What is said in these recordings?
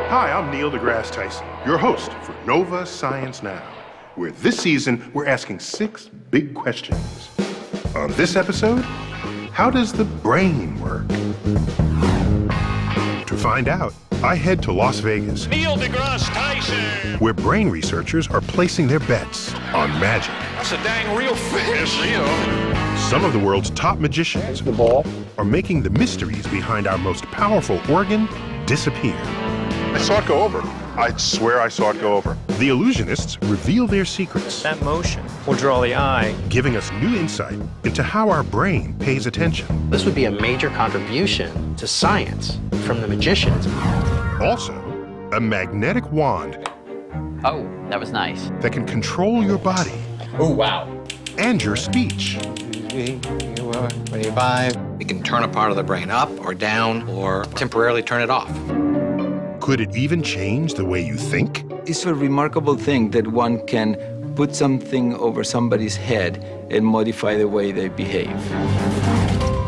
Hi, I'm Neil deGrasse Tyson, your host for Nova Science Now, where this season we're asking 6 big questions. On this episode, how does the brain work? To find out, I head to Las Vegas, Neil deGrasse Tyson, where brain researchers are placing their bets on magic. That's a dang real fish. Real. Some of the world's top magicians are making the mysteries behind our most powerful organ disappear. I saw it go over. I swear I saw it go over. The illusionists reveal their secrets, That motion will draw the eye. giving us new insight into how our brain pays attention. This would be a major contribution to science from the magicians. Also, a magnetic wand Oh, that was nice. that can control your body Oh, wow. and your speech. It can turn a part of the brain up or down or temporarily turn it off. Could it even change the way you think? It's a remarkable thing that one can put something over somebody's head and modify the way they behave.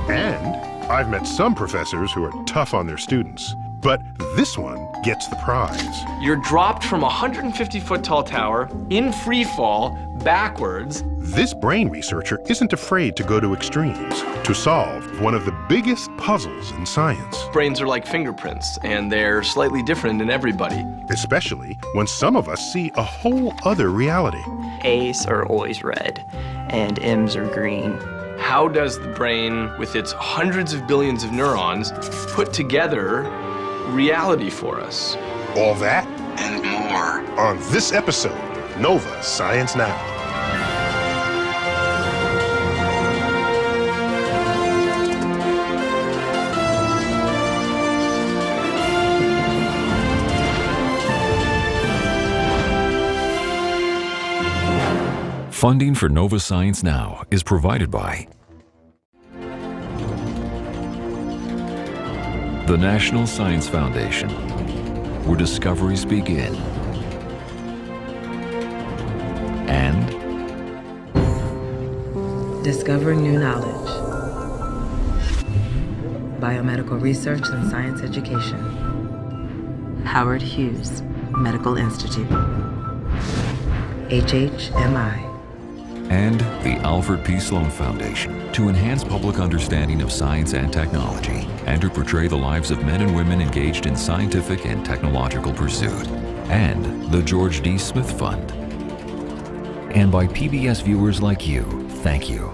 And I've met some professors who are tough on their students, but this one gets the prize. You're dropped from a 150-foot tall tower in free fall backwards. This brain researcher isn't afraid to go to extremes to solve one of the biggest puzzles in science, Brains are like fingerprints, and they're slightly different in everybody. especially when some of us see a whole other reality. A's are always red, and M's are green. How does the brain, with its hundreds of billions of neurons, put together reality for us? All that and more on this episode of Nova Science Now. Funding for Nova Science Now is provided by the National Science Foundation, where discoveries begin, and Discovering new knowledge. Biomedical research and science education. Howard Hughes Medical Institute. HHMI. and the Alfred P. Sloan Foundation to enhance public understanding of science and technology and to portray the lives of men and women engaged in scientific and technological pursuit, and the George D. Smith Fund. And by PBS viewers like you, thank you.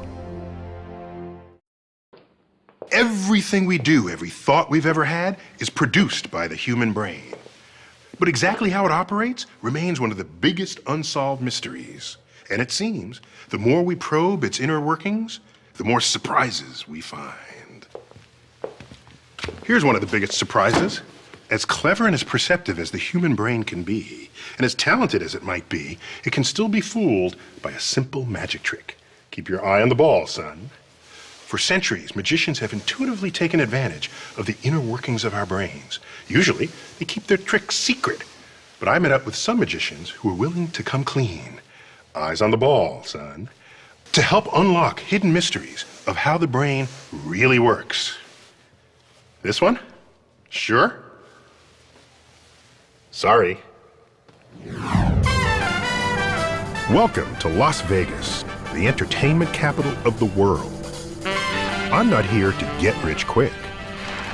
Everything we do, every thought we've ever had, is produced by the human brain. But exactly how it operates remains one of the biggest unsolved mysteries. And it seems the more we probe its inner workings, the more surprises we find. Here's one of the biggest surprises. As clever and as perceptive as the human brain can be, and as talented as it might be, it can still be fooled by a simple magic trick. Keep your eye on the ball, son. For centuries, magicians have intuitively taken advantage of the inner workings of our brains. Usually, they keep their tricks secret. But I met up with some magicians who are willing to come clean. Eyes on the ball, son. To help unlock hidden mysteries of how the brain really works. This one? Sure? Sorry. Welcome to Las Vegas, the entertainment capital of the world. I'm not here to get rich quick.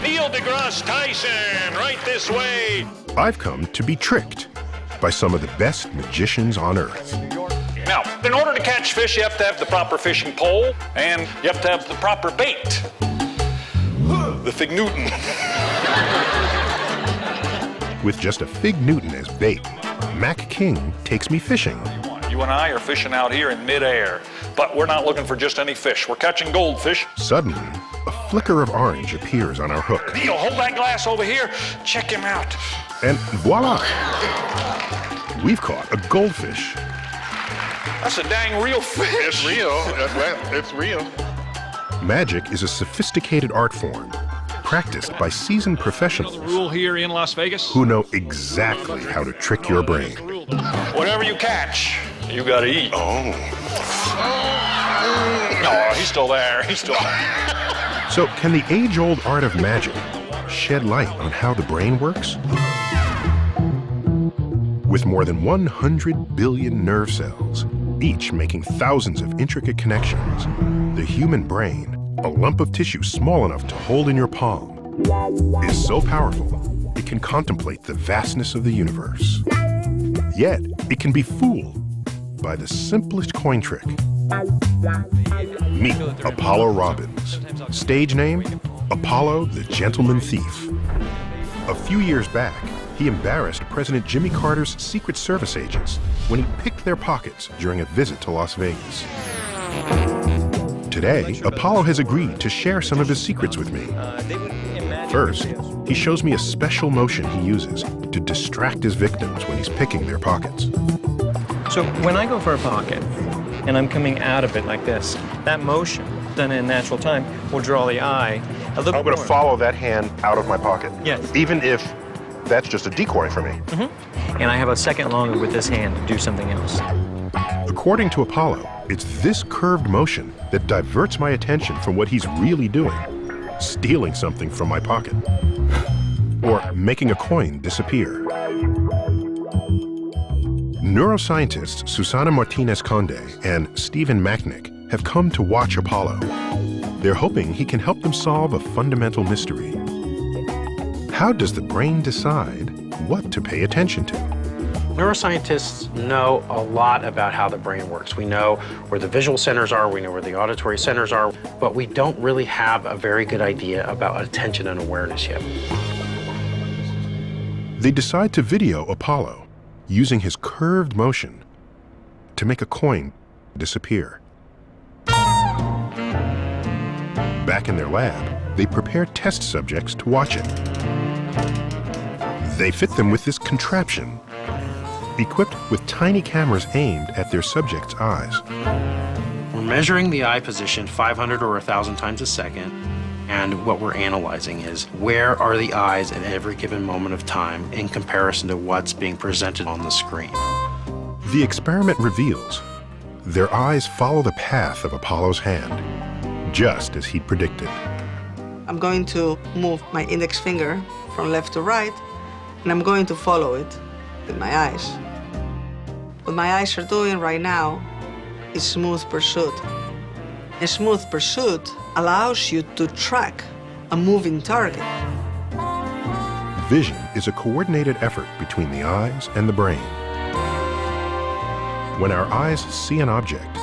Neil deGrasse Tyson, right this way. I've come to be tricked by some of the best magicians on earth. Now, in order to catch fish, you have to have the proper fishing pole, and you have to have the proper bait. The Fig Newton. With just a Fig Newton as bait, Mac King takes me fishing. You and I are fishing out here in midair, but we're not looking for just any fish. We're catching goldfish. Suddenly, a flicker of orange appears on our hook. Neil, hold that glass over here. Check him out. And voila! We've caught a goldfish. That's a dang real fish. It's real. It's real. Magic is a sophisticated art form, practiced by seasoned professionals Rule here in Las Vegas. who know exactly how to trick your brain. Whatever you catch, you gotta eat. Oh. No, he's still there. He's still there. So, can the age-old art of magic shed light on how the brain works? With more than 100 billion nerve cells, each making thousands of intricate connections, the human brain, a lump of tissue small enough to hold in your palm, is so powerful it can contemplate the vastness of the universe. Yet, it can be fooled by the simplest coin trick. Meet Apollo Robbins. Stage name, Apollo the Gentleman Thief. A few years back, he embarrassed President Jimmy Carter's Secret Service agents when he picked their pockets during a visit to Las Vegas. Today, Apollo has agreed to share some of his secrets with me. First, he shows me a special motion he uses to distract his victims when he's picking their pockets. So when I go for a pocket, and I'm coming out of it like this, that motion, done in natural time, will draw the eye a little I'm going to follow that hand out of my pocket. Yes. Even if that's just a decoy for me. And I have a second longer with this hand to do something else. According to Apollo, it's this curved motion that diverts my attention from what he's really doing, stealing something from my pocket, or making a coin disappear. Neuroscientists Susana Martinez-Conde and Stephen Macknick have come to watch Apollo. They're hoping he can help them solve a fundamental mystery. How does the brain decide what to pay attention to? Neuroscientists know a lot about how the brain works. We know where the visual centers are, we know where the auditory centers are, but we don't really have a very good idea about attention and awareness yet. They decide to video Apollo using his curved motion to make a coin disappear. Back in their lab, they prepare test subjects to watch it. They fit them with this contraption, equipped with tiny cameras aimed at their subjects' eyes. We're measuring the eye position 500 or 1,000 times a second, and what we're analyzing is where are the eyes at every given moment of time in comparison to what's being presented on the screen. The experiment reveals their eyes follow the path of Apollo's hand, just as he'd predicted. I'm going to move my index finger from left to right, and I'm going to follow it with my eyes. What my eyes are doing right now is smooth pursuit. A smooth pursuit allows you to track a moving target. Vision is a coordinated effort between the eyes and the brain. When our eyes see an object,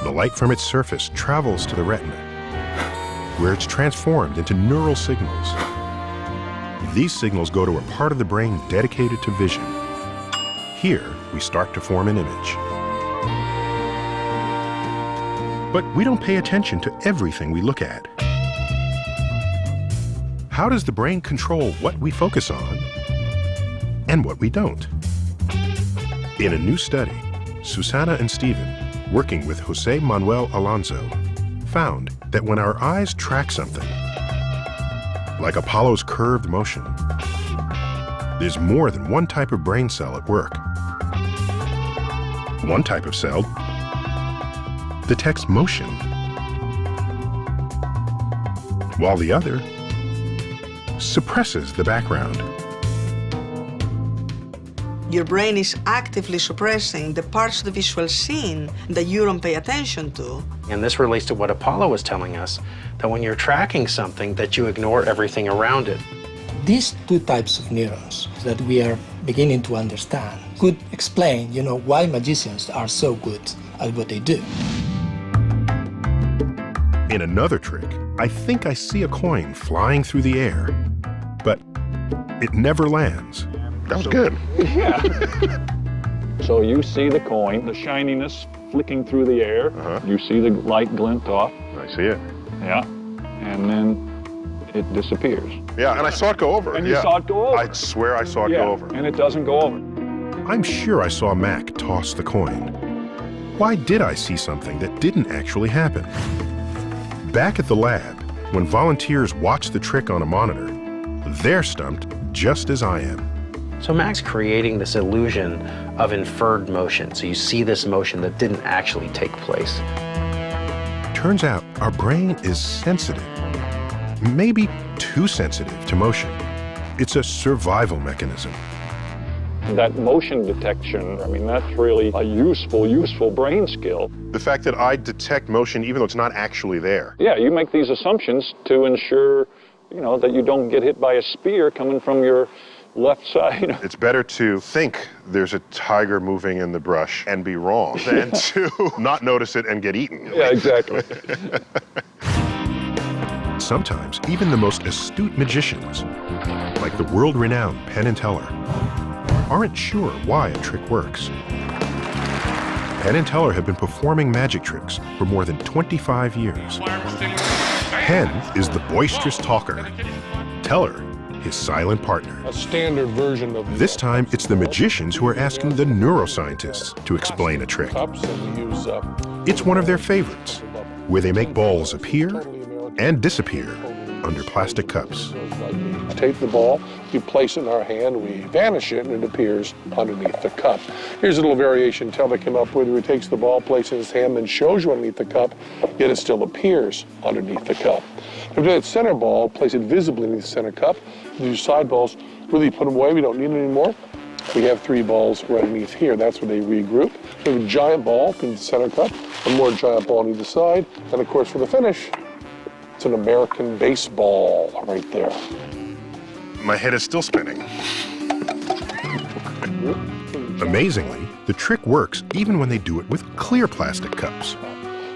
the light from its surface travels to the retina, where it's transformed into neural signals. These signals go to a part of the brain dedicated to vision. Here, we start to form an image. But we don't pay attention to everything we look at. How does the brain control what we focus on and what we don't? In a new study, Susana and Stephen, working with Jose Manuel Alonso, found that when our eyes track something, like Apollo's curved motion, there's more than one type of brain cell at work. One type of cell detects motion, while the other suppresses the background. Your brain is actively suppressing the parts of the visual scene that you don't pay attention to. And this relates to what Apollo was telling us, that when you're tracking something, that you ignore everything around it. These two types of neurons that we are beginning to understand could explain, why magicians are so good at what they do. In another trick, I think I see a coin flying through the air, but it never lands. That was good. Yeah. So you see the coin, the shininess flicking through the air. You see the light glint off. I see it. Yeah. And then it disappears. Yeah, and I saw it go over. And you saw it go over. I swear I saw it go over. And it doesn't go over. I'm sure I saw Mac toss the coin. Why did I see something that didn't actually happen? Back at the lab, when volunteers watch the trick on a monitor, they're stumped just as I am. So Mac's creating this illusion of inferred motion. So you see this motion that didn't actually take place. Turns out our brain is sensitive, maybe too sensitive to motion. It's a survival mechanism. That motion detection, I mean, that's really a useful brain skill. The fact that I detect motion even though it's not actually there. Yeah, you make these assumptions to ensure, you know, that you don't get hit by a spear coming from your left side. It's better to think there's a tiger moving in the brush and be wrong than to not notice it and get eaten. Yeah, exactly. Sometimes even the most astute magicians, like the world-renowned Penn and Teller, aren't sure why a trick works. Penn and Teller have been performing magic tricks for more than 25 years. Penn is the boisterous talker. Teller, his silent partner. A standard version of this time, it's the magicians who are asking the neuroscientists to explain a trick. It's one of their favorites, where they make balls appear and disappear under plastic cups. Take the ball, we place it in our hand, we vanish it, and it appears underneath the cup. Here's a little variation Teller came up with, where he takes the ball, places it in his hand, then shows you underneath the cup, yet it still appears underneath the cup. If we do that center ball, place it visibly underneath the center cup. These side balls, really put them away, we don't need them anymore. We have 3 balls right underneath here, that's where they regroup. We have a giant ball in the center cup, one more giant ball on either side, and of course for the finish, it's an American baseball right there. My head is still spinning. Amazingly, the trick works even when they do it with clear plastic cups.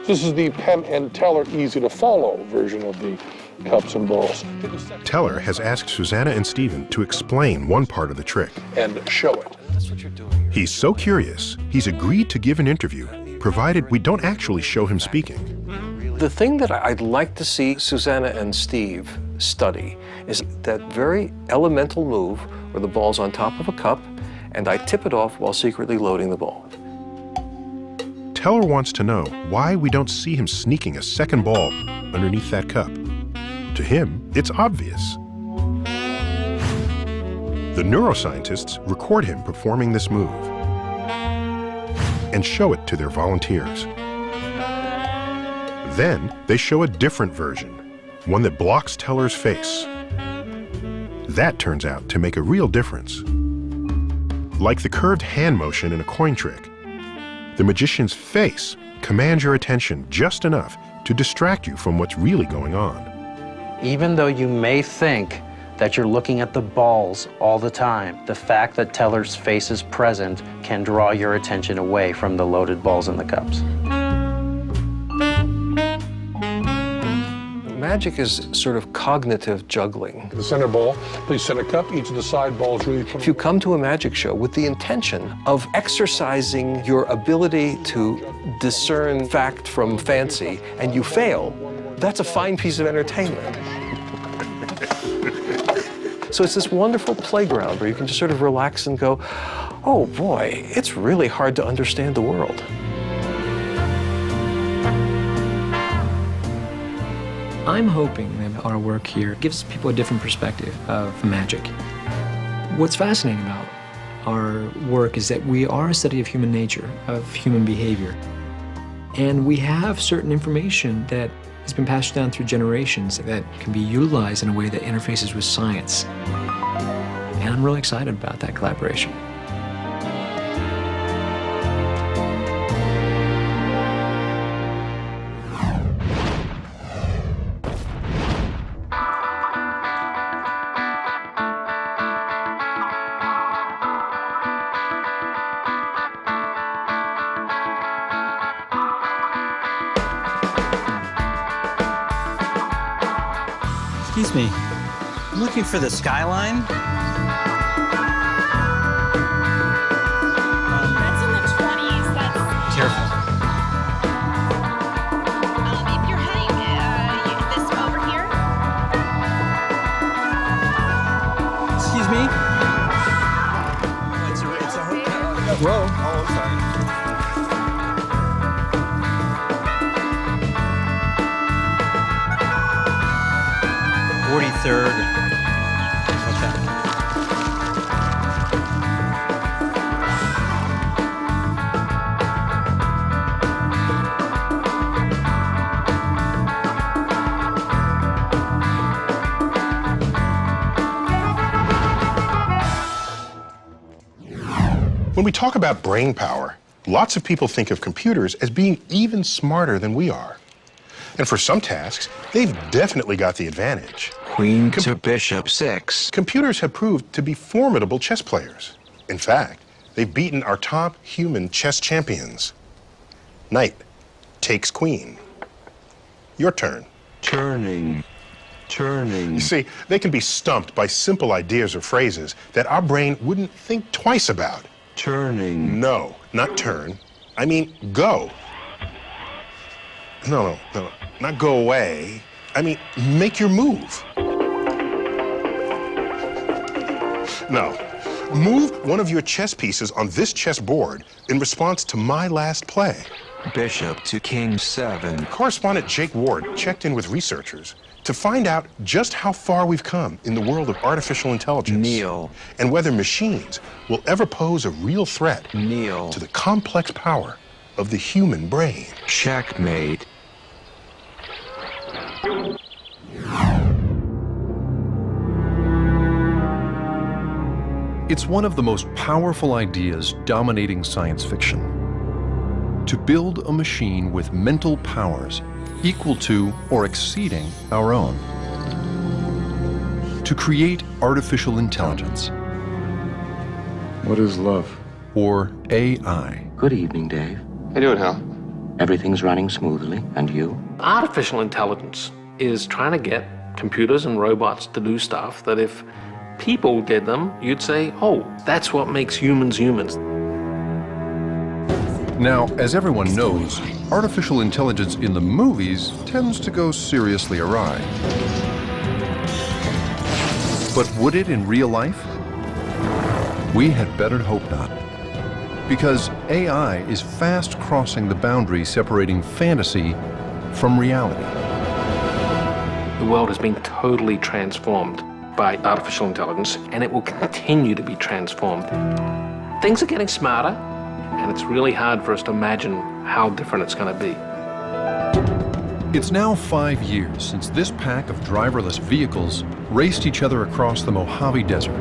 This is the Penn and Teller easy to follow version of the cups and balls. Teller has asked Susanna and Stephen to explain one part of the trick. And show it. He's so curious, he's agreed to give an interview, provided we don't actually show him speaking. The thing that I'd like to see Susanna and Steve study is that very elemental move where the ball's on top of a cup and I tip it off while secretly loading the ball. Teller wants to know why we don't see him sneaking a second ball underneath that cup. To him, it's obvious. The neuroscientists record him performing this move and show it to their volunteers. Then they show a different version, one that blocks Teller's face. That turns out to make a real difference. Like the curved hand motion in a coin trick, the magician's face commands your attention just enough to distract you from what's really going on. Even though you may think that you're looking at the balls all the time, the fact that Teller's face is present can draw your attention away from the loaded balls in the cups. Magic is sort of cognitive juggling. The center ball, please center cup, each of the side balls really... If you come to a magic show with the intention of exercising your ability to discern fact from fancy and you fail, that's a fine piece of entertainment. So it's this wonderful playground where you can just sort of relax and go, oh boy, it's really hard to understand the world. I'm hoping that our work here gives people a different perspective of magic. What's fascinating about our work is that we are a study of human nature, of human behavior. And we have certain information that has been passed down through generations that can be utilized in a way that interfaces with science. And I'm really excited about that collaboration. Excuse me, I'm looking for the skyline. That's in the 20s, that's... Careful. If you're heading this over here. Excuse me? It's a hotel. Whoa. Oh, I'm sorry. 43rd. When we talk about brain power, lots of people think of computers as being even smarter than we are. And for some tasks, they've definitely got the advantage. Queen to bishop 6. Computers have proved to be formidable chess players. In fact, they've beaten our top human chess champions. Knight takes queen. Your turn. Turning. You see, they can be stumped by simple ideas or phrases that our brain wouldn't think twice about. Turning. No, not turn. I mean, go. No, not go away. I mean, make your move. No, move one of your chess pieces on this chessboard in response to my last play. Bishop to king 7. Correspondent Jake Ward checked in with researchers to find out just how far we've come in the world of artificial intelligence. Kneel. And whether machines will ever pose a real threat Kneel. to the complex power of the human brain. Checkmate. It's one of the most powerful ideas dominating science fiction. To build a machine with mental powers equal to or exceeding our own. To create artificial intelligence. What is love? Or AI. Good evening, Dave. How you doing, Hal? Everything's running smoothly, and you? Artificial intelligence is trying to get computers and robots to do stuff that if people did them, you'd say, oh, that's what makes humans humans. Now, as everyone knows, artificial intelligence in the movies tends to go seriously awry. But would it in real life? We had better hope not. Because AI is fast crossing the boundary separating fantasy from reality. The world has been totally transformed by artificial intelligence, and it will continue to be transformed. Things are getting smarter, and it's really hard for us to imagine how different it's going to be. It's now 5 years since this pack of driverless vehicles raced each other across the Mojave Desert.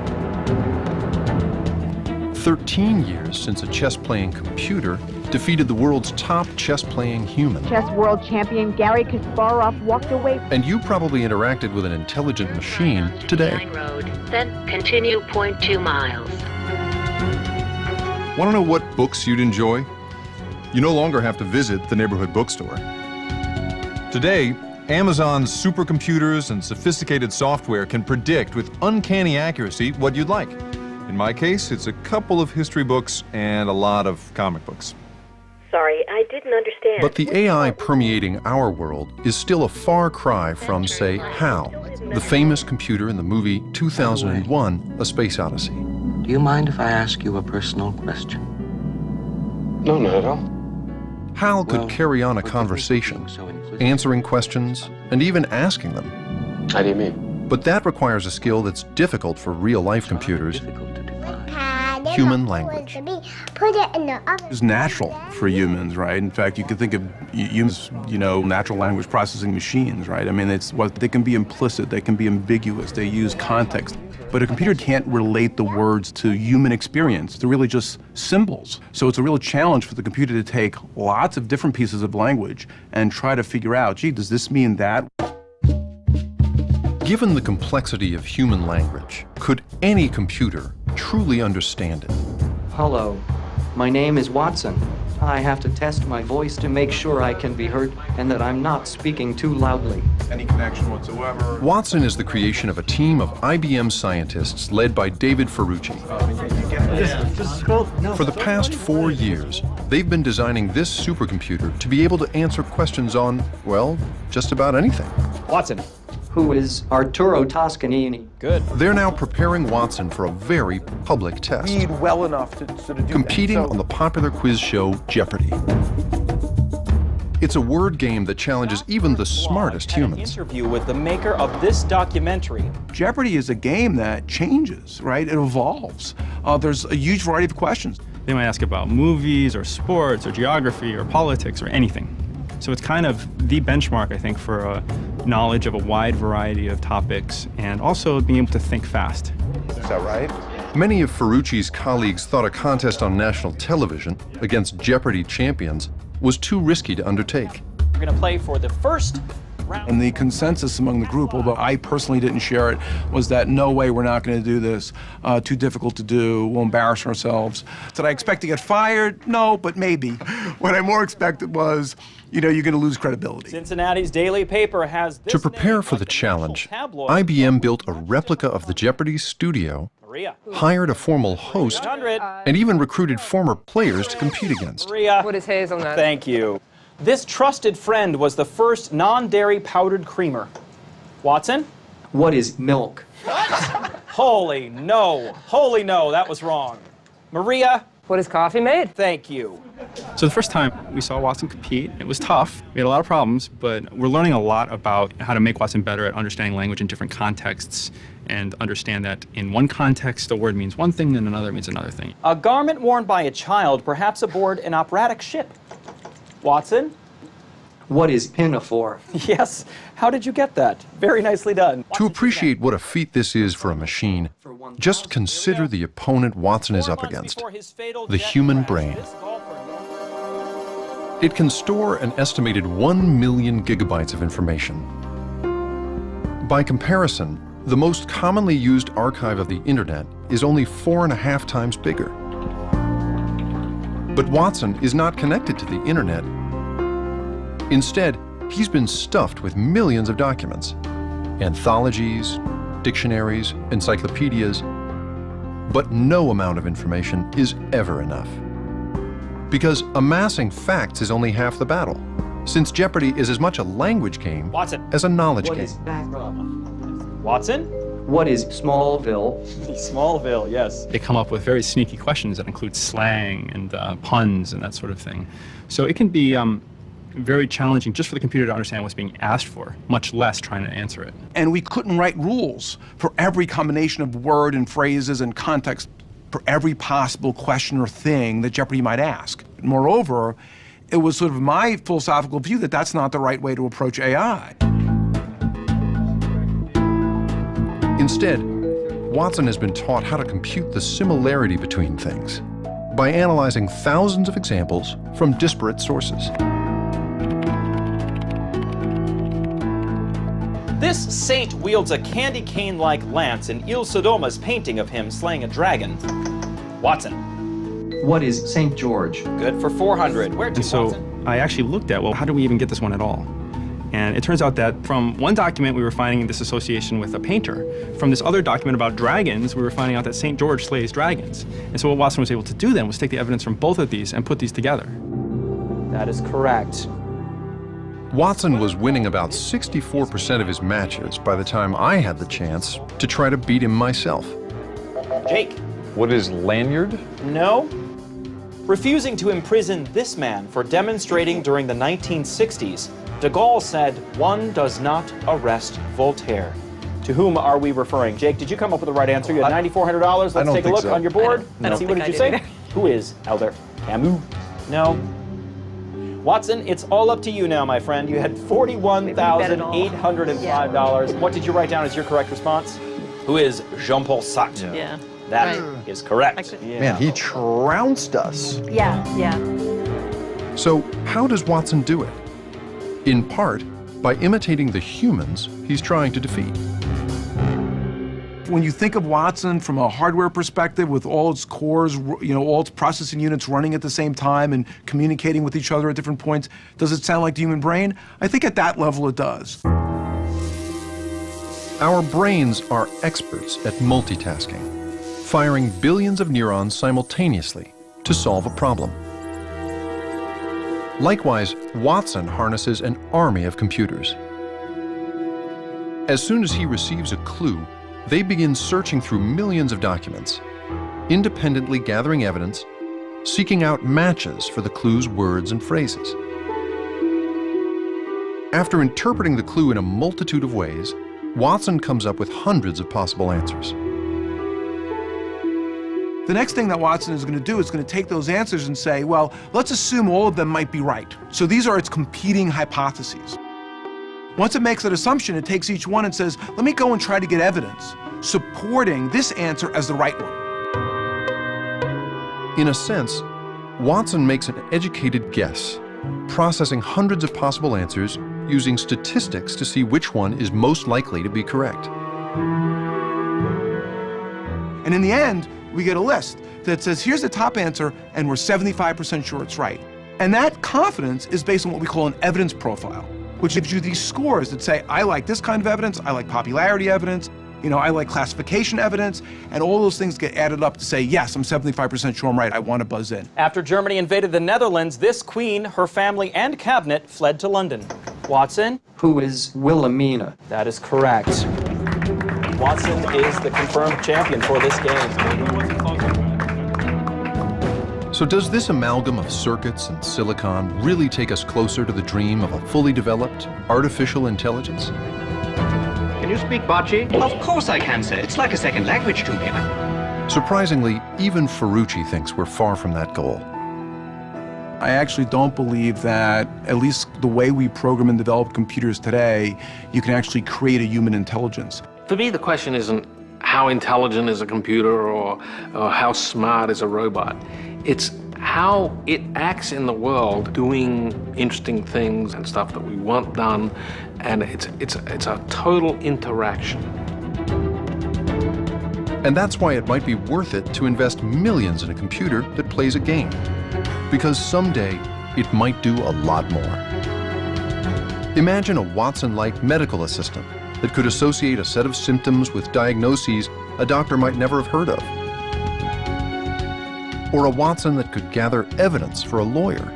13 years since a chess-playing computer defeated the world's top chess-playing human. Chess world champion Garry Kasparov walked away. And you probably interacted with an intelligent machine today. Road, then continue 0.2 miles. Want to know what books you'd enjoy? You no longer have to visit the neighborhood bookstore. Today, Amazon's supercomputers and sophisticated software can predict with uncanny accuracy what you'd like. In my case, it's a couple of history books and a lot of comic books. Sorry, I didn't understand. But the AI permeating our world is still a far cry from, say, HAL, the famous computer in the movie 2001: A Space Odyssey. Do you mind if I ask you a personal question? No, not at all. HAL could carry on a conversation, answering questions, and even asking them. How do you mean? But that requires a skill that's difficult for real-life computers. Human language. Put it in the oven. It's natural for humans, right? In fact, you could think of humans, natural language processing machines, right? I mean, they can be implicit, they can be ambiguous, they use context. But a computer can't relate the words to human experience. They're really just symbols. So it's a real challenge for the computer to take lots of different pieces of language and try to figure out, gee, does this mean that? Given the complexity of human language, could any computer truly understand it? Hello, my name is Watson. I have to test my voice to make sure I can be heard and that I'm not speaking too loudly. Any connection whatsoever? Watson is the creation of a team of IBM scientists led by David Ferrucci. For the past 4 years, they've been designing this supercomputer to be able to answer questions on, well, just about anything. Watson. Who is Arturo Toscanini. Good. They're now preparing Watson for a very public test. Read well enough to do competing that. on the popular quiz show Jeopardy! It's a word game that challenges even the smartest humans. Interview with the maker of this documentary. Jeopardy is a game that changes, right? It evolves. There's a huge variety of questions. They might ask about movies or sports or geography or politics or anything. So it's kind of the benchmark, I think, for knowledge of a wide variety of topics and also being able to think fast. Is that right? Many of Ferrucci's colleagues thought a contest on national television against Jeopardy champions was too risky to undertake. We're going to play for the first round. And the consensus among the group, although I personally didn't share it, was that no way, we're not going to do this. Too difficult to do, we'll embarrass ourselves. Did I expect to get fired? No, but maybe. What I more expected was, you know, you're going to lose credibility. Cincinnati's daily paper has this. To prepare for the challenge, IBM built a replica of the Jeopardy studio, hired a formal host, and even recruited former players to compete against. Maria. What is hazelnut? Thank you. This trusted friend was the first non-dairy powdered creamer. Watson? What is milk? Holy no, that was wrong. Maria? What is coffee made? Thank you. So the first time we saw Watson compete, it was tough. We had a lot of problems, but we're learning a lot about how to make Watson better at understanding language in different contexts and understand that in one context, a word means one thing and another means another thing. A garment worn by a child, perhaps aboard an operatic ship. Watson? What is pinafore? Yes. How did you get that? Very nicely done. To appreciate what a feat this is for a machine, just consider the opponent Watson is up against, the human brain. It can store an estimated 1 million gigabytes of information. By comparison, the most commonly used archive of the internet is only 4.5 times bigger. But Watson is not connected to the internet. Instead, he's been stuffed with millions of documents, anthologies, dictionaries, encyclopedias, but no amount of information is ever enough. Because amassing facts is only half the battle, since Jeopardy is as much a language game as a knowledge game. Watson? What is Smallville? Smallville, yes. They come up with very sneaky questions that include slang and puns and that sort of thing. So it can be very challenging just for the computer to understand what's being asked for, much less trying to answer it. And we couldn't write rules for every combination of word and phrases and context for every possible question or thing that Jeopardy might ask. Moreover, it was sort of my philosophical view that that's not the right way to approach AI. Instead, Watson has been taught how to compute the similarity between things by analyzing thousands of examples from disparate sources. This saint wields a candy cane-like lance in Il Sodoma's painting of him slaying a dragon. Watson. What is St. George? Good for 400. Where to, and so Watson? I actually looked at, well, how do we even get this one at all? And it turns out that from one document, we were finding this association with a painter. From this other document about dragons, we were finding out that St. George slays dragons. And so what Watson was able to do then was take the evidence from both of these and put these together. That is correct. Watson was winning about 64% of his matches by the time I had the chance to try to beat him myself. Jake. What is lanyard? No. Refusing to imprison this man for demonstrating during the 1960s, de Gaulle said, "One does not arrest Voltaire." To whom are we referring? Jake, did you come up with the right answer? You had $9,400. Let's take a look on your board and see what did you say. Who is Albert Camus? No. Watson, it's all up to you now, my friend. You had $41,805. What did you write down as your correct response? Who is Jean-Paul Sartre? Yeah. That is correct. Man, he trounced us. Yeah. So how does Watson do it? In part, by imitating the humans he's trying to defeat. When you think of Watson from a hardware perspective with all its cores, you know, all its processing units running at the same time and communicating with each other at different points, does it sound like the human brain? I think at that level it does. Our brains are experts at multitasking, firing billions of neurons simultaneously to solve a problem. Likewise, Watson harnesses an army of computers. As soon as he receives a clue, they begin searching through millions of documents, independently gathering evidence, seeking out matches for the clue's words and phrases. After interpreting the clue in a multitude of ways, Watson comes up with hundreds of possible answers. The next thing that Watson is going to do is going to take those answers and say, well, let's assume all of them might be right. So these are its competing hypotheses. Once it makes that assumption, it takes each one and says, let me go and try to get evidence supporting this answer as the right one. In a sense, Watson makes an educated guess, processing hundreds of possible answers using statistics to see which one is most likely to be correct. And in the end, we get a list that says, here's the top answer, and we're 75% sure it's right. And that confidence is based on what we call an evidence profile, which gives you these scores that say, I like this kind of evidence, I like popularity evidence, I like classification evidence, and all those things get added up to say, yes, I'm 75% sure I'm right, I want to buzz in. After Germany invaded the Netherlands, this queen, her family, and cabinet fled to London. Watson? Who is Wilhelmina? That is correct. Watson is the confirmed champion for this game. So does this amalgam of circuits and silicon really take us closer to the dream of a fully developed artificial intelligence? Can you speak Bocce? Of course I can, sir. It's like a second language to me. Surprisingly, even Ferrucci thinks we're far from that goal. I actually don't believe that, at least the way we program and develop computers today, you can actually create a human intelligence. For me, the question isn't how intelligent is a computer or how smart is a robot. It's how it acts in the world, doing interesting things and stuff that we want done, and it's a total interaction. And that's why it might be worth it to invest millions in a computer that plays a game. Because someday, it might do a lot more. Imagine a Watson-like medical assistant that could associate a set of symptoms with diagnoses a doctor might never have heard of. Or a Watson that could gather evidence for a lawyer.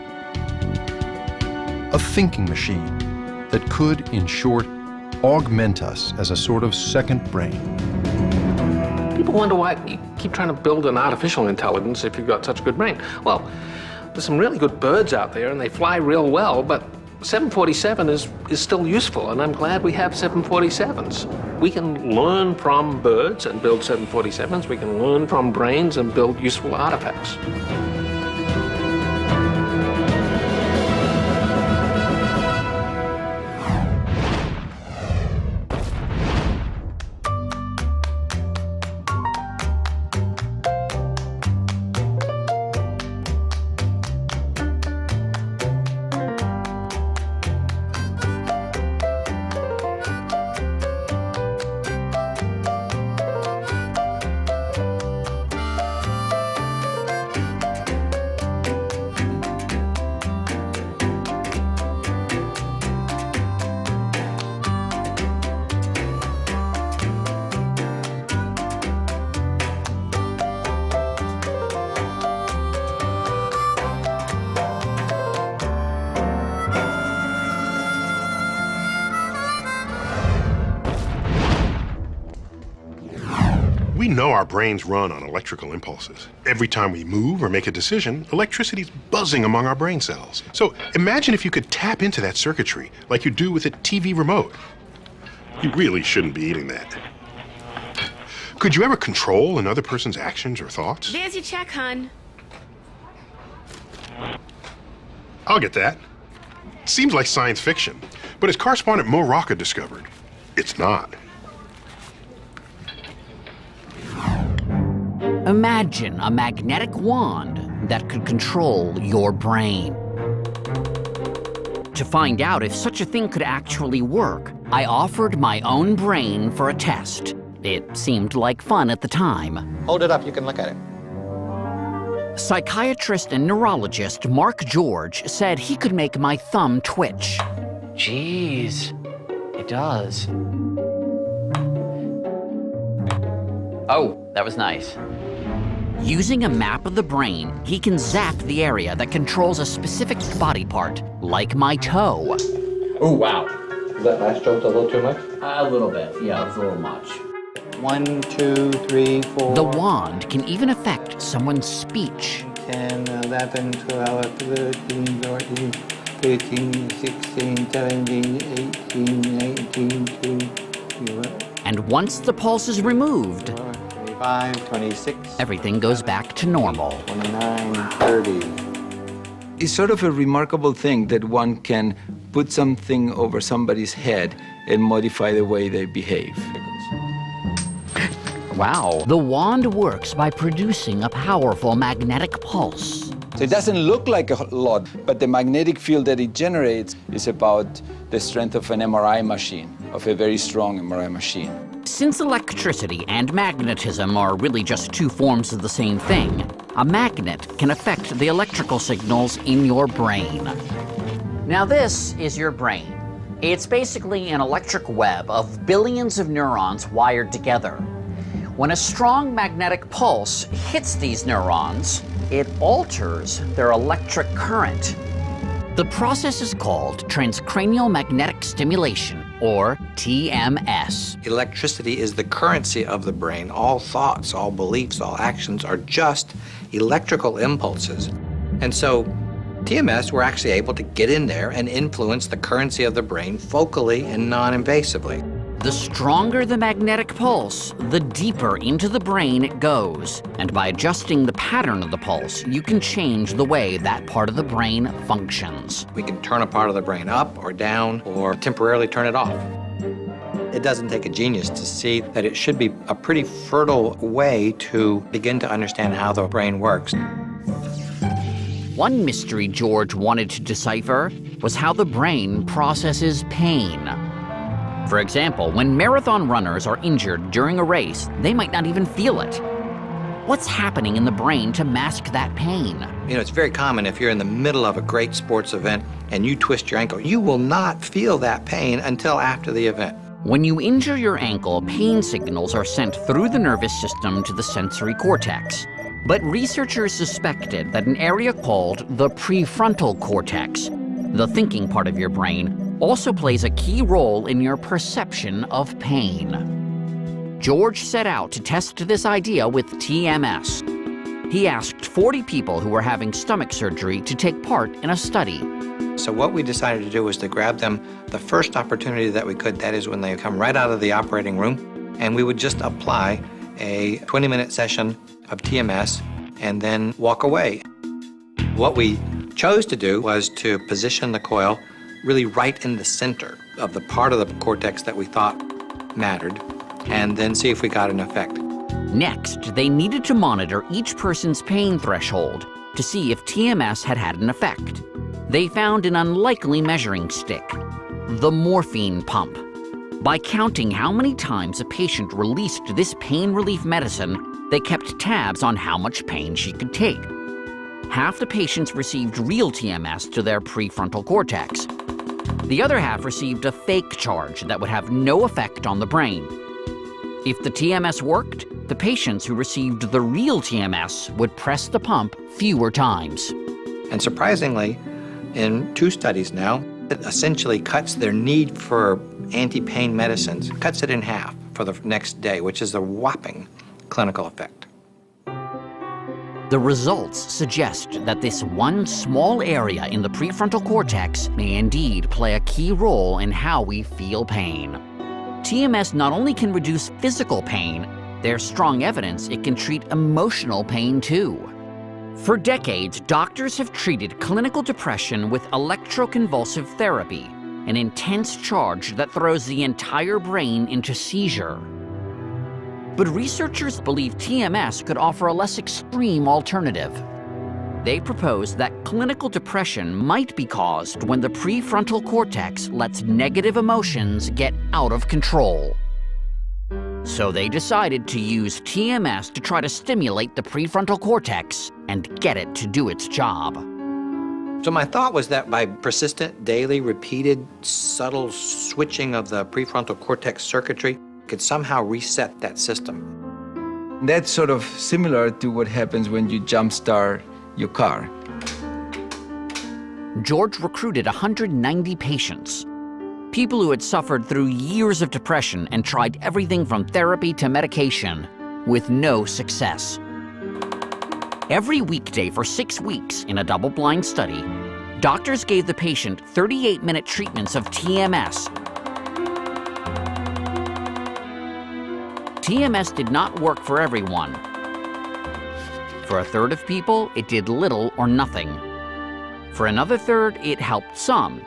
A thinking machine that could, in short, augment us as a sort of second brain. People wonder why you keep trying to build an artificial intelligence if you've got such a good brain. Well, there's some really good birds out there and they fly real well, but 747 is still useful, and I'm glad we have 747s. We can learn from birds and build 747s. We can learn from brains and build useful artifacts. We know our brains run on electrical impulses. Every time we move or make a decision, electricity's buzzing among our brain cells. So imagine if you could tap into that circuitry like you do with a TV remote. You really shouldn't be eating that. Could you ever control another person's actions or thoughts? There's your check, hon. I'll get that. Seems like science fiction, but as correspondent Mo Rocca discovered, it's not. Imagine a magnetic wand that could control your brain. To find out if such a thing could actually work, I offered my own brain for a test. It seemed like fun at the time. Hold it up, you can look at it. Psychiatrist and neurologist Mark George said he could make my thumb twitch. Jeez, it does. Oh, that was nice. Using a map of the brain, he can zap the area that controls a specific body part, like my toe. Oh, wow. Is that last joke a little too much? A little bit, yeah, it's a little much. 1, 2, 3, 4. The wand can even affect someone's speech. 10, 11, 12, 13, 14, 15, 16, 17, 18, 19, 20. And once the pulse is removed, 25, 26. Everything goes back to normal. 29, 30. It's sort of a remarkable thing that one can put something over somebody's head and modify the way they behave. Wow. The wand works by producing a powerful magnetic pulse. So it doesn't look like a lot, but the magnetic field that it generates is about the strength of an MRI machine, of a very strong MRI machine. Since electricity and magnetism are really just two forms of the same thing, a magnet can affect the electrical signals in your brain. Now this is your brain. It's basically an electric web of billions of neurons wired together. When a strong magnetic pulse hits these neurons, it alters their electric current. The process is called transcranial magnetic stimulation, or TMS. Electricity is the currency of the brain. All thoughts, all beliefs, all actions are just electrical impulses. And so TMS, we're actually able to get in there and influence the currency of the brain focally and non-invasively. The stronger the magnetic pulse, the deeper into the brain it goes. And by adjusting the pattern of the pulse, you can change the way that part of the brain functions. We can turn a part of the brain up or down or temporarily turn it off. It doesn't take a genius to see that it should be a pretty fertile way to begin to understand how the brain works. One mystery George wanted to decipher was how the brain processes pain. For example, when marathon runners are injured during a race, they might not even feel it. What's happening in the brain to mask that pain? You know, it's very common if you're in the middle of a great sports event and you twist your ankle, you will not feel that pain until after the event. When you injure your ankle, pain signals are sent through the nervous system to the sensory cortex. But researchers suspected that an area called the prefrontal cortex, the thinking part of your brain, also plays a key role in your perception of pain. George set out to test this idea with TMS. He asked 40 people who were having stomach surgery to take part in a study. So what we decided to do was to grab them the first opportunity that we could, that is when they come right out of the operating room, and we would just apply a 20-minute session of TMS and then walk away. What we chose to do was to position the coil really right in the center of the part of the cortex that we thought mattered, and then see if we got an effect. Next, they needed to monitor each person's pain threshold to see if TMS had had an effect. They found an unlikely measuring stick, the morphine pump. By counting how many times a patient released this pain relief medicine, they kept tabs on how much pain she could take. Half the patients received real TMS to their prefrontal cortex. The other half received a fake charge that would have no effect on the brain. If the TMS worked, the patients who received the real TMS would press the pump fewer times. And surprisingly, in 2 studies now, it essentially cuts their need for anti-pain medicines, cuts it in half for the next day, which is a whopping clinical effect. The results suggest that this one small area in the prefrontal cortex may indeed play a key role in how we feel pain. TMS not only can reduce physical pain, there's strong evidence it can treat emotional pain too. For decades, doctors have treated clinical depression with electroconvulsive therapy, an intense charge that throws the entire brain into seizure. But researchers believe TMS could offer a less extreme alternative. They propose that clinical depression might be caused when the prefrontal cortex lets negative emotions get out of control. So they decided to use TMS to try to stimulate the prefrontal cortex and get it to do its job. So my thought was that by persistent, daily, repeated, subtle switching of the prefrontal cortex circuitry could somehow reset that system. That's sort of similar to what happens when you jumpstart your car. George recruited 190 patients, people who had suffered through years of depression and tried everything from therapy to medication, with no success. Every weekday for 6 weeks in a double-blind study, doctors gave the patient 38-minute treatments of TMS. TMS did not work for everyone. For a third of people, it did little or nothing. For another third, it helped some.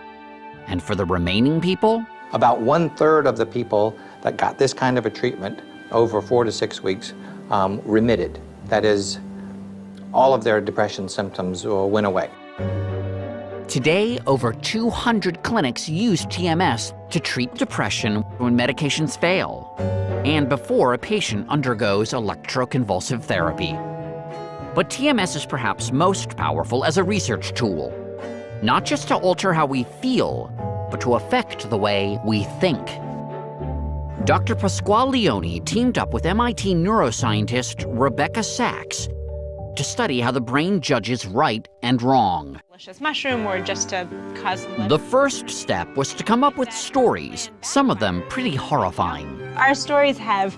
And for the remaining people? About 1/3 of the people that got this kind of a treatment over 4 to 6 weeks, remitted. That is, all of their depression symptoms went away. Today, over 200 clinics use TMS to treat depression when medications fail, and before a patient undergoes electroconvulsive therapy. But TMS is perhaps most powerful as a research tool, not just to alter how we feel, but to affect the way we think. Dr. Pasquale Leone teamed up with MIT neuroscientist Rebecca Sachs to study how the brain judges right and wrong. Mushroom or just to cause The first step was to come up with stories, some of them pretty horrifying. Our stories have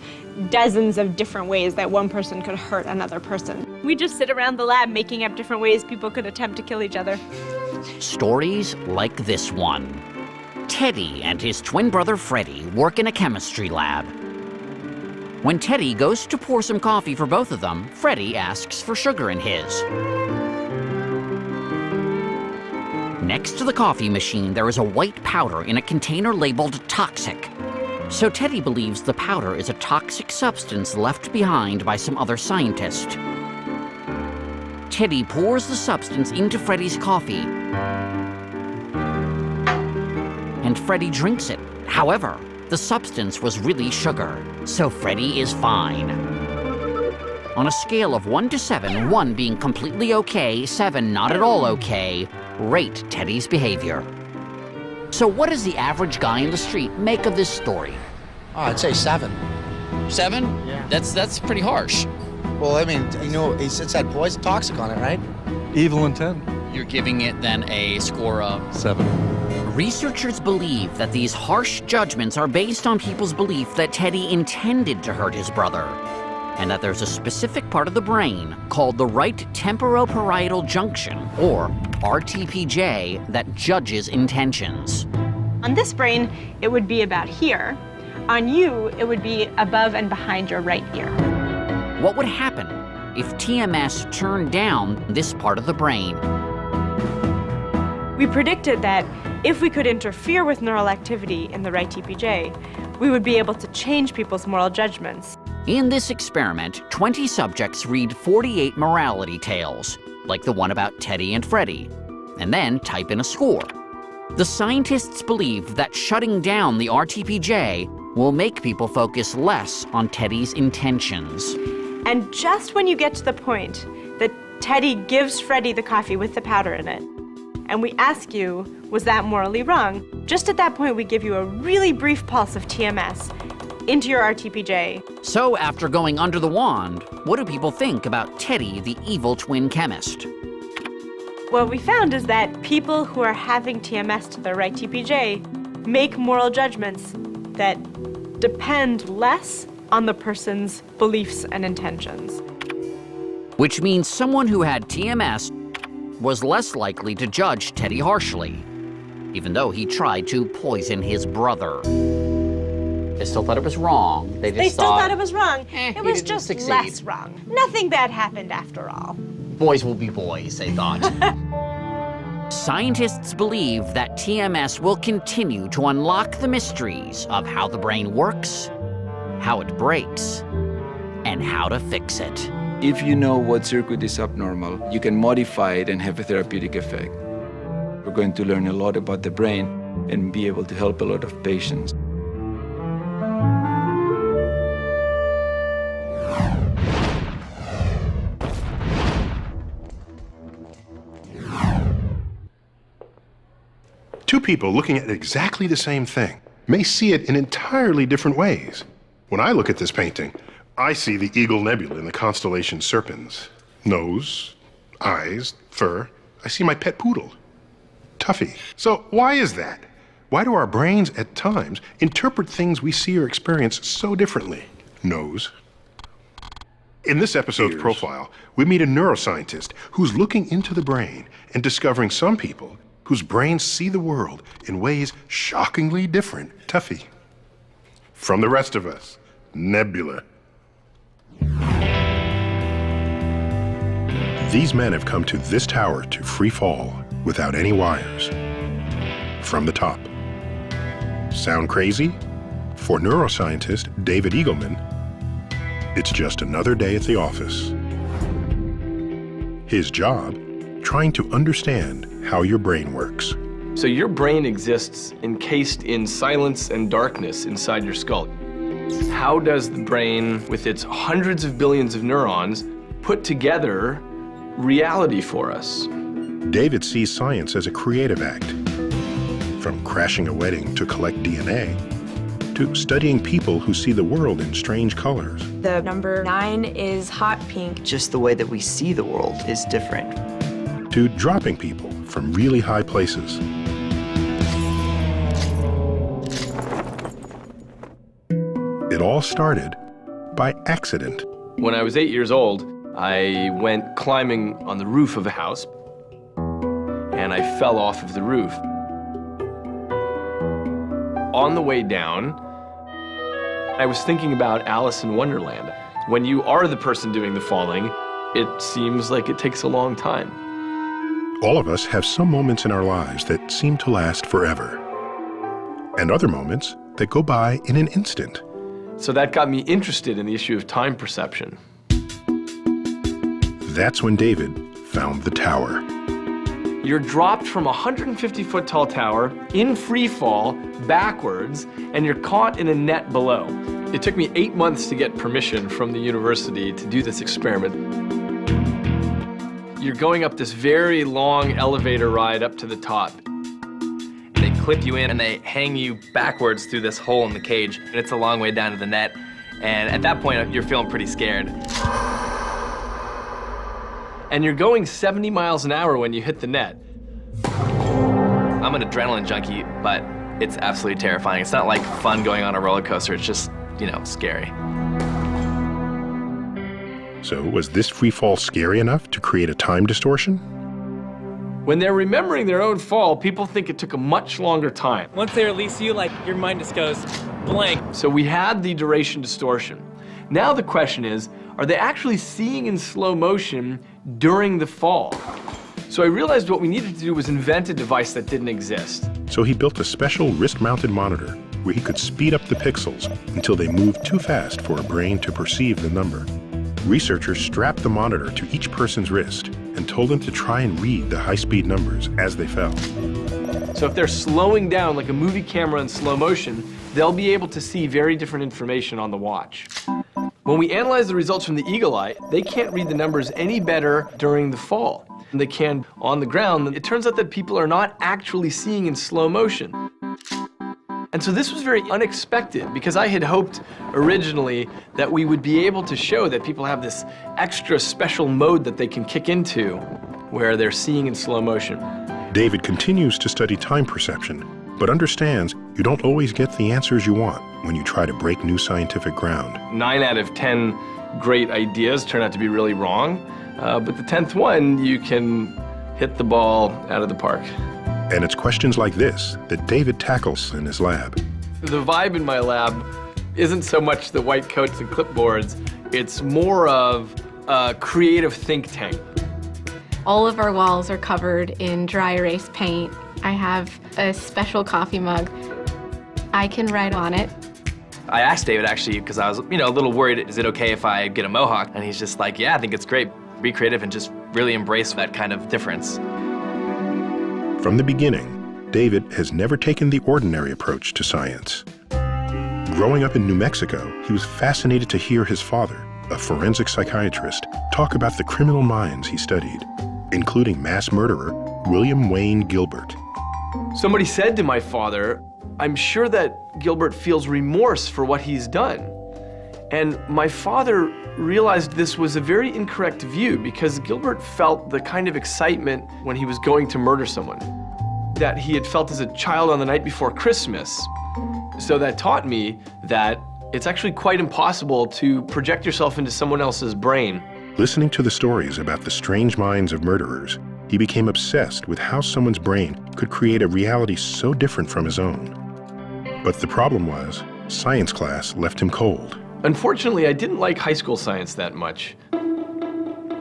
dozens of different ways that one person could hurt another person. We just sit around the lab making up different ways people could attempt to kill each other. Stories like this one. Teddy and his twin brother Freddie work in a chemistry lab. When Teddy goes to pour some coffee for both of them, Freddie asks for sugar in his. Next to the coffee machine, there is a white powder in a container labeled toxic. So Teddy believes the powder is a toxic substance left behind by some other scientist. Teddy pours the substance into Freddie's coffee, and Freddie drinks it. However, the substance was really sugar, so Freddie is fine. On a scale of 1 to 7, 1 being completely okay, 7 not at all okay, rate Teddy's behavior. So what does the average guy in the street make of this story? Oh, I'd say 7. 7? Yeah. That's pretty harsh. Well, I mean, you know, it said poison, toxic on it, right? Evil intent. You're giving it then a score of 7. Researchers believe that these harsh judgments are based on people's belief that Teddy intended to hurt his brother, and that there's a specific part of the brain called the right temporoparietal junction, or RTPJ, that judges intentions. On this brain, it would be about here. On you, it would be above and behind your right ear. What would happen if TMS turned down this part of the brain? We predicted that if we could interfere with neural activity in the right TPJ, we would be able to change people's moral judgments. In this experiment, 20 subjects read 48 morality tales, like the one about Teddy and Freddie, and then type in a score. The scientists believe that shutting down the RTPJ will make people focus less on Teddy's intentions. And just when you get to the point that Teddy gives Freddie the coffee with the powder in it, and we ask you, was that morally wrong? Just at that point, we give you a really brief pulse of TMS into your RTPJ. So after going under the wand, what do people think about Teddy, the evil twin chemist? What we found is that people who are having TMS to their right TPJ make moral judgments that depend less on the person's beliefs and intentions. Which means someone who had TMS was less likely to judge Teddy harshly, even though he tried to poison his brother. They still thought it was wrong. They still thought it was wrong. It was just less wrong. Nothing bad happened after all. Boys will be boys, they thought. Scientists believe that TMS will continue to unlock the mysteries of how the brain works, how it breaks, and how to fix it. If you know what circuit is abnormal, you can modify it and have a therapeutic effect. We're going to learn a lot about the brain and be able to help a lot of patients. Two people looking at exactly the same thing may see it in entirely different ways. When I look at this painting, I see the Eagle Nebula in the constellation Serpens. Nose, eyes, fur. I see my pet poodle, Tuffy. So why is that? Why do our brains at times interpret things we see or experience so differently? Nose. In this episode's profile, we meet a neuroscientist who's looking into the brain and discovering some people whose brains see the world in ways shockingly different. Tuffy. From the rest of us, Nebula. These men have come to this tower to free fall without any wires. From the top. Sound crazy? For neuroscientist David Eagleman, It's just another day at the office. His job, trying to understand how your brain works. So your brain exists encased in silence and darkness inside your skull. How does the brain, with its hundreds of billions of neurons, put together reality for us? David sees science as a creative act. From crashing a wedding to collect DNA, to studying people who see the world in strange colors. The number 9 is hot pink. Just the way that we see the world is different. To dropping people from really high places. It all started by accident. When I was 8 years old, I went climbing on the roof of a house, and I fell off of the roof. On the way down, I was thinking about Alice in Wonderland. When you are the person doing the falling, it seems like it takes a long time. All of us have some moments in our lives that seem to last forever, and other moments that go by in an instant. So that got me interested in the issue of time perception. That's when David found the tower. You're dropped from a 150-foot tall tower in free fall, backwards, and you're caught in a net below. It took me 8 months to get permission from the university to do this experiment. You're going up this very long elevator ride up to the top. They clip you in and they hang you backwards through this hole in the cage, and it's a long way down to the net. And at that point, you're feeling pretty scared. And you're going 70 miles an hour when you hit the net. I'm an adrenaline junkie, but it's absolutely terrifying. It's not like fun going on a roller coaster. It's just, you know, scary. So was this free fall scary enough to create a time distortion? When they're remembering their own fall, people think it took a much longer time. Once they release you, like, your mind just goes blank. So we had the duration distortion. Now the question is, are they actually seeing in slow motion during the fall? So I realized what we needed to do was invent a device that didn't exist. So he built a special wrist-mounted monitor where he could speed up the pixels until they moved too fast for a brain to perceive the number. Researchers strapped the monitor to each person's wrist and told them to try and read the high-speed numbers as they fell. So if they're slowing down like a movie camera in slow motion, they'll be able to see very different information on the watch. When we analyze the results from the Eagle Eye, they can't read the numbers any better during the fall than they can on the ground. It turns out that people are not actually seeing in slow motion. And so this was very unexpected because I had hoped originally that we would be able to show that people have this extra special mode that they can kick into where they're seeing in slow motion. David continues to study time perception, but understands you don't always get the answers you want when you try to break new scientific ground. 9 out of 10 great ideas turn out to be really wrong, but the 10th one, you can hit the ball out of the park. And it's questions like this that David tackles in his lab. The vibe in my lab isn't so much the white coats and clipboards, it's more of a creative think tank. All of our walls are covered in dry erase paint. I have a special coffee mug. I can write on it. I asked David actually, because I was, you know, a little worried, is it okay if I get a mohawk? And he's just like, yeah, I think it's great. Be creative and just really embrace that kind of difference. From the beginning, David has never taken the ordinary approach to science. Growing up in New Mexico, he was fascinated to hear his father, a forensic psychiatrist, talk about the criminal minds he studied, including mass murderer William Wayne Gilbert. Somebody said to my father, I'm sure that Gilbert feels remorse for what he's done. And my father realized this was a very incorrect view because Gilbert felt the kind of excitement when he was going to murder someone that he had felt as a child on the night before Christmas. So that taught me that it's actually quite impossible to project yourself into someone else's brain. Listening to the stories about the strange minds of murderers, he became obsessed with how someone's brain could create a reality so different from his own. But the problem was, science class left him cold. Unfortunately, I didn't like high school science that much.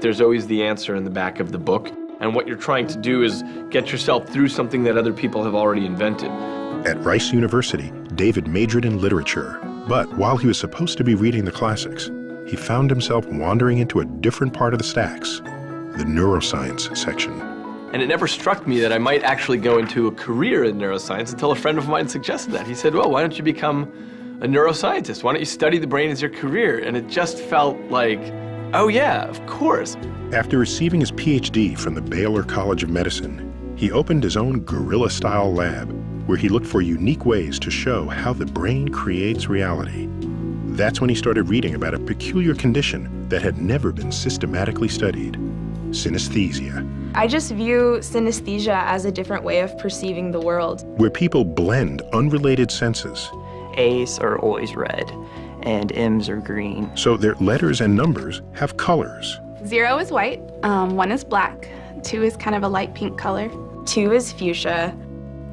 There's always the answer in the back of the book, and what you're trying to do is get yourself through something that other people have already invented. At Rice University, David majored in literature, but while he was supposed to be reading the classics, he found himself wandering into a different part of the stacks, the neuroscience section. And it never struck me that I might actually go into a career in neuroscience until a friend of mine suggested that. He said, well, why don't you become a neuroscientist? Why don't you study the brain as your career? And it just felt like, oh yeah, of course. After receiving his PhD from the Baylor College of Medicine, he opened his own guerrilla-style lab where he looked for unique ways to show how the brain creates reality. That's when he started reading about a peculiar condition that had never been systematically studied, synesthesia. I just view synesthesia as a different way of perceiving the world, where people blend unrelated senses. A's are always red, and M's are green. So their letters and numbers have colors. 0 is white, 1 is black, 2 is kind of a light pink color. 2 is fuchsia.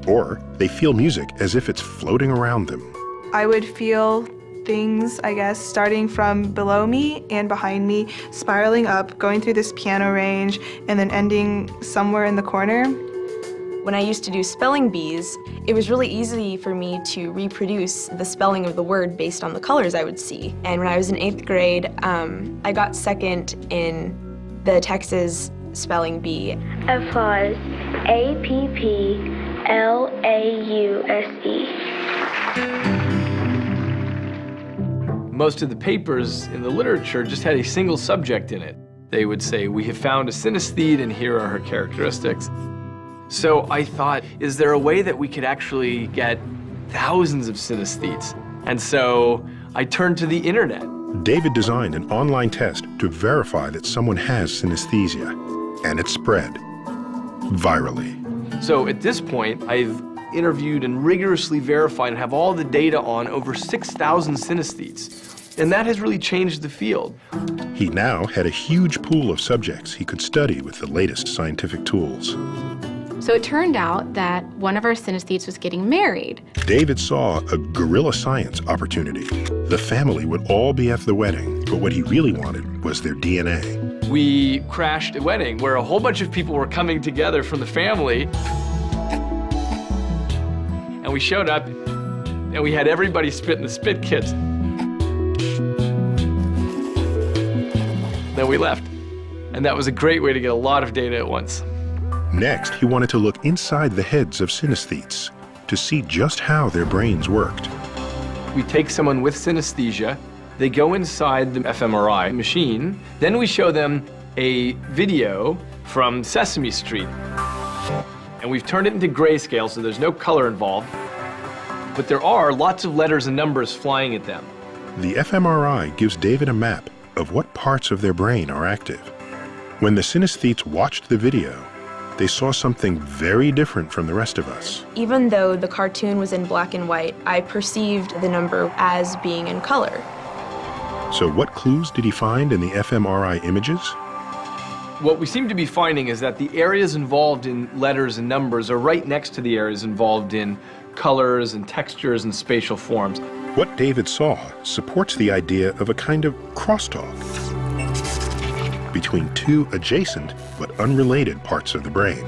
Or they feel music as if it's floating around them. I would feel things, I guess, starting from below me and behind me, spiraling up, going through this piano range, and then ending somewhere in the corner. When I used to do spelling bees, it was really easy for me to reproduce the spelling of the word based on the colors I would see. And when I was in 8th grade, I got second in the Texas spelling bee. Applause. APPLAUSE. Most of the papers in the literature just had a single subject in it. They would say, we have found a synesthete and here are her characteristics. So I thought, is there a way that we could actually get thousands of synesthetes? And so I turned to the internet. David designed an online test to verify that someone has synesthesia, and it spread virally. So at this point, I've interviewed and rigorously verified and have all the data on over 6,000 synesthetes. And that has really changed the field. He now had a huge pool of subjects he could study with the latest scientific tools. So it turned out that one of our synesthetes was getting married. David saw a guerrilla science opportunity. The family would all be at the wedding, but what he really wanted was their DNA. We crashed a wedding where a whole bunch of people were coming together from the family. And we showed up, and we had everybody spit in the spit kits. Then we left. And that was a great way to get a lot of data at once. Next, he wanted to look inside the heads of synesthetes to see just how their brains worked. We take someone with synesthesia, they go inside the fMRI machine, then we show them a video from Sesame Street. And we've turned it into grayscale, so there's no color involved. But there are lots of letters and numbers flying at them. The fMRI gives David a map of what parts of their brain are active. When the synesthetes watched the video, they saw something very different from the rest of us. Even though the cartoon was in black and white, I perceived the number as being in color. So what clues did he find in the fMRI images? What we seem to be finding is that the areas involved in letters and numbers are right next to the areas involved in colors and textures and spatial forms. What David saw supports the idea of a kind of crosstalk between two adjacent but unrelated parts of the brain.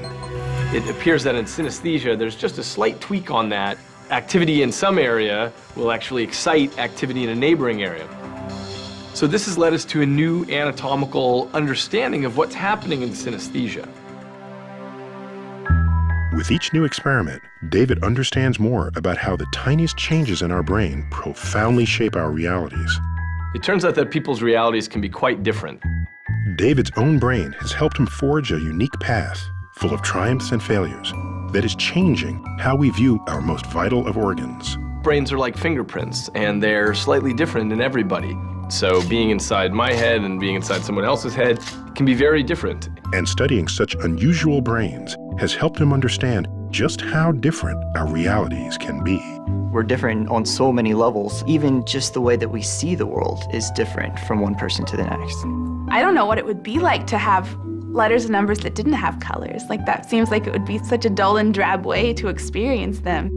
It appears that in synesthesia, there's just a slight tweak on that. Activity in some area will actually excite activity in a neighboring area. So this has led us to a new anatomical understanding of what's happening in synesthesia. With each new experiment, David understands more about how the tiniest changes in our brain profoundly shape our realities. It turns out that people's realities can be quite different. David's own brain has helped him forge a unique path full of triumphs and failures that is changing how we view our most vital of organs. Brains are like fingerprints, and they're slightly different in everybody. So being inside my head and being inside someone else's head can be very different. And studying such unusual brains has helped him understand just how different our realities can be. We're different on so many levels. Even just the way that we see the world is different from one person to the next. I don't know what it would be like to have letters and numbers that didn't have colors. Like, that seems like it would be such a dull and drab way to experience them.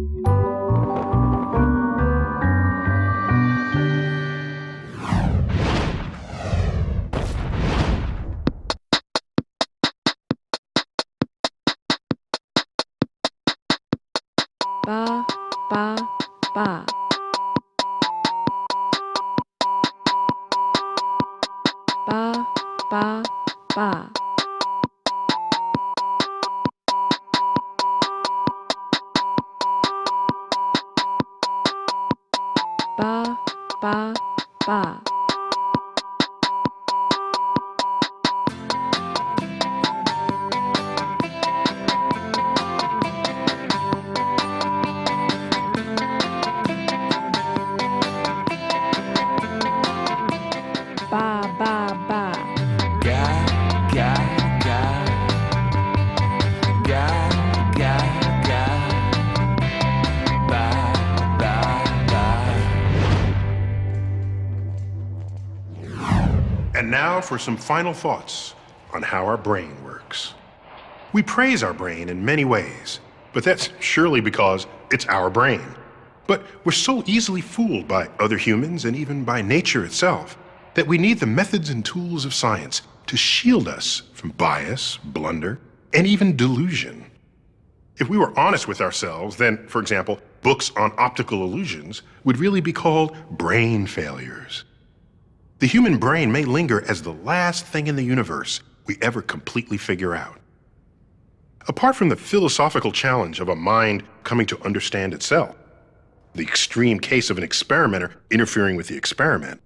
Ba, ba, ba. ba, ba. Ba, ba, ba. Ba, ba, ba. Ga, ga, ga. Ga, ga, ga. Ba, ba, ba. And now for some final thoughts on how our brain works. We praise our brain in many ways, but that's surely because it's our brain. But we're so easily fooled by other humans and even by nature itself that we need the methods and tools of science to shield us from bias, blunder, and even delusion. If we were honest with ourselves, then, for example, books on optical illusions would really be called brain failures. The human brain may linger as the last thing in the universe we ever completely figure out. Apart from the philosophical challenge of a mind coming to understand itself, the extreme case of an experimenter interfering with the experiment,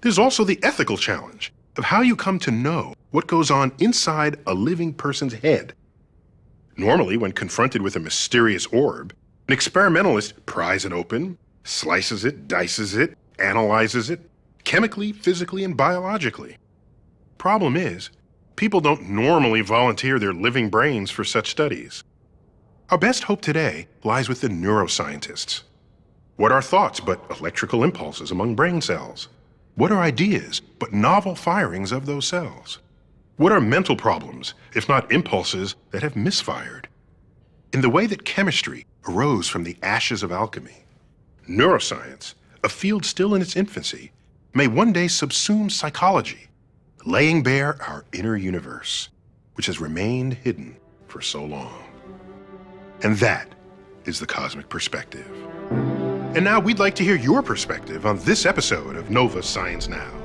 there's also the ethical challenge of how you come to know what goes on inside a living person's head. Normally, when confronted with a mysterious orb, an experimentalist pries it open, slices it, dices it, analyzes it, chemically, physically, and biologically. Problem is, people don't normally volunteer their living brains for such studies. Our best hope today lies with the neuroscientists. What are thoughts but electrical impulses among brain cells? What are ideas but novel firings of those cells? What are mental problems, if not impulses that have misfired? In the way that chemistry arose from the ashes of alchemy, neuroscience, a field still in its infancy, may one day subsume psychology, laying bare our inner universe, which has remained hidden for so long. And that is the Cosmic Perspective. And now we'd like to hear your perspective on this episode of Nova Science Now.